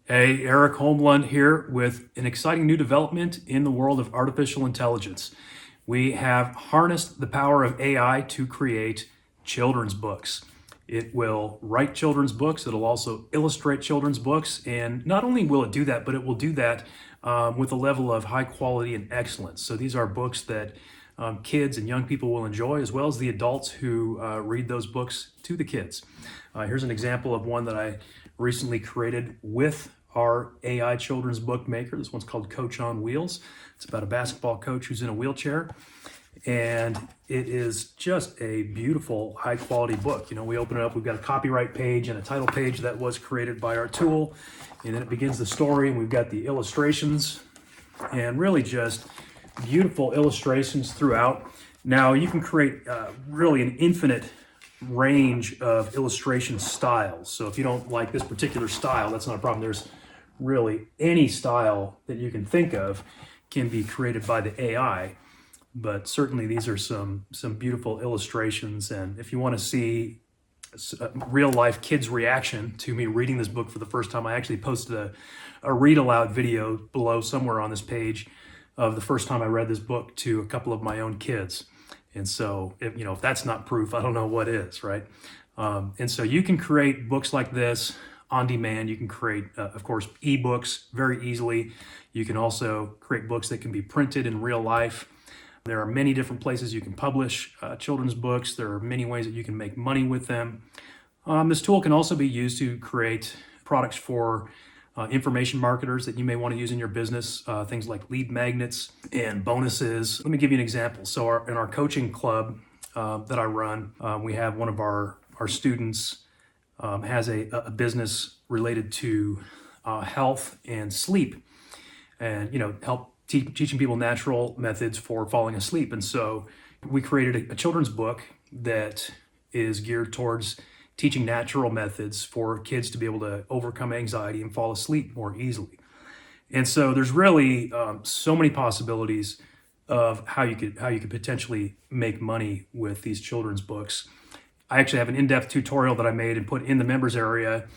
Hey, Eric Holmlund here with an exciting new development in the world of artificial intelligence. We have harnessed the power of AI to create children's books. It will write children's books, it'll also illustrate children's books, and not only will it do that, but it will do that with a level of high quality and excellence. So these are books that kids and young people will enjoy, as well as the adults who read those books to the kids. Here's an example of one that I recently created with our AI children's book maker. This one's called Coach on Wheels. It's about a basketball coach who's in a wheelchair. And it is just a beautiful, high quality book. You know, we open it up, we've got a copyright page and a title page that was created by our tool. And then it begins the story, and we've got the illustrations and really just beautiful illustrations throughout. Now, you can create really an infinite range of illustration styles. So if you don't like this particular style, that's not a problem. There's really any style that you can think of can be created by the AI. But certainly these are some beautiful illustrations. And if you want to see real life kids' reaction to me reading this book for the first time, I actually posted a read aloud video below somewhere on this page of the first time I read this book to a couple of my own kids. And so, if that's not proof, I don't know what is, right? And so you can create books like this on demand. You can create, of course, ebooks very easily. You can also create books that can be printed in real life. There are many different places you can publish children's books. There are many ways that you can make money with them. This tool can also be used to create products for information marketers that you may want to use in your business, things like lead magnets and bonuses. Let me give you an example. So in our coaching club that I run, we have one of our students has a business related to health and sleep, and help teaching people natural methods for falling asleep. And so we created a children's book that is geared towards teaching natural methods for kids to be able to overcome anxiety and fall asleep more easily. And so there's really so many possibilities of how you could potentially make money with these children's books. I actually have an in-depth tutorial that I made and put in the members area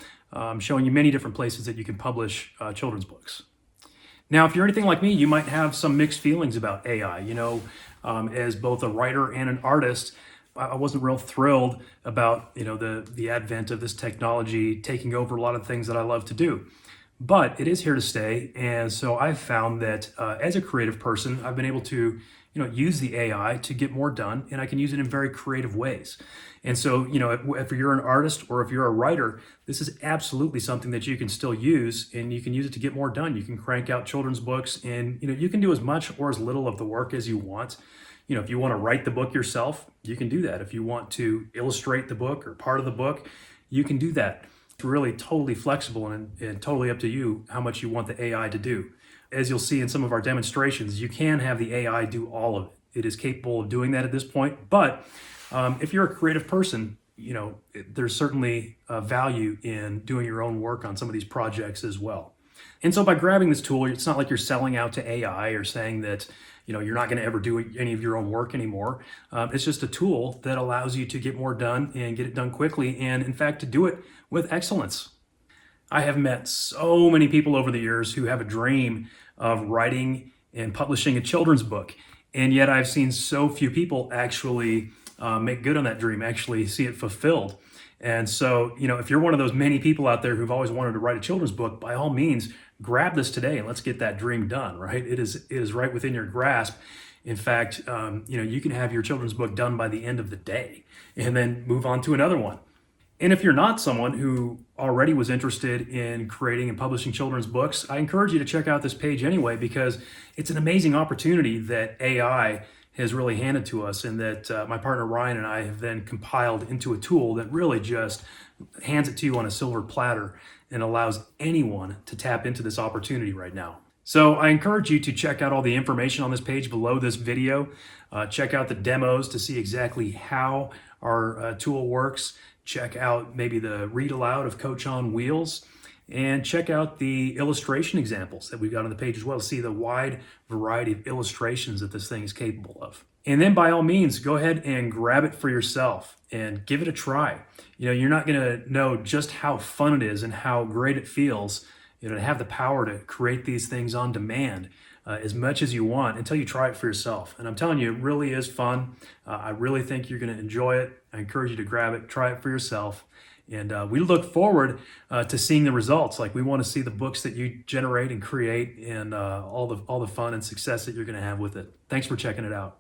showing you many different places that you can publish children's books. Now, if you're anything like me, you might have some mixed feelings about AI. As both a writer and an artist, I wasn't real thrilled about the advent of this technology taking over a lot of things that I love to do. But it is here to stay, and so I've found that as a creative person, I've been able to use the AI to get more done, and I can use it in very creative ways. And so if you're an artist or if you're a writer, this is absolutely something that you can still use, and you can use it to get more done. You can crank out children's books, and you can do as much or as little of the work as you want. If you want to write the book yourself, you can do that. If you want to illustrate the book or part of the book, you can do that. It's really totally flexible and totally up to you how much you want the AI to do. As you'll see in some of our demonstrations, you can have the AI do all of it. It is capable of doing that at this point. But if you're a creative person, there's certainly value in doing your own work on some of these projects as well. And so by grabbing this tool, it's not like you're selling out to AI or saying that you're not going to ever do any of your own work anymore. It's just a tool that allows you to get more done and get it done quickly, and in fact to do it with excellence. I have met so many people over the years who have a dream of writing and publishing a children's book, and yet I've seen so few people actually make good on that dream, actually see it fulfilled. And so, if you're one of those many people out there who've always wanted to write a children's book, by all means, grab this today and let's get that dream done, right? It is right within your grasp. In fact, you can have your children's book done by the end of the day and then move on to another one. And if you're not someone who already was interested in creating and publishing children's books, I encourage you to check out this page anyway, because it's an amazing opportunity that AI has really handed to us, and that my partner Ryan and I have then compiled into a tool that really just hands it to you on a silver platter and allows anyone to tap into this opportunity right now. So I encourage you to check out all the information on this page below this video. Check out the demos to see exactly how our tool works. Check out maybe the read aloud of Coach on Wheels, and check out the illustration examples that we've got on the page as well to see the wide variety of illustrations that this thing is capable of. And then by all means, go ahead and grab it for yourself and give it a try. You're not going to know just how fun it is and how great it feels to have the power to create these things on demand as much as you want until you try it for yourself. And I'm telling you, it really is fun. I really think you're going to enjoy it. I encourage you to grab it, try it for yourself. And we look forward to seeing the results. Like, we want to see the books that you generate and create, and all the fun and success that you're going to have with it. Thanks for checking it out.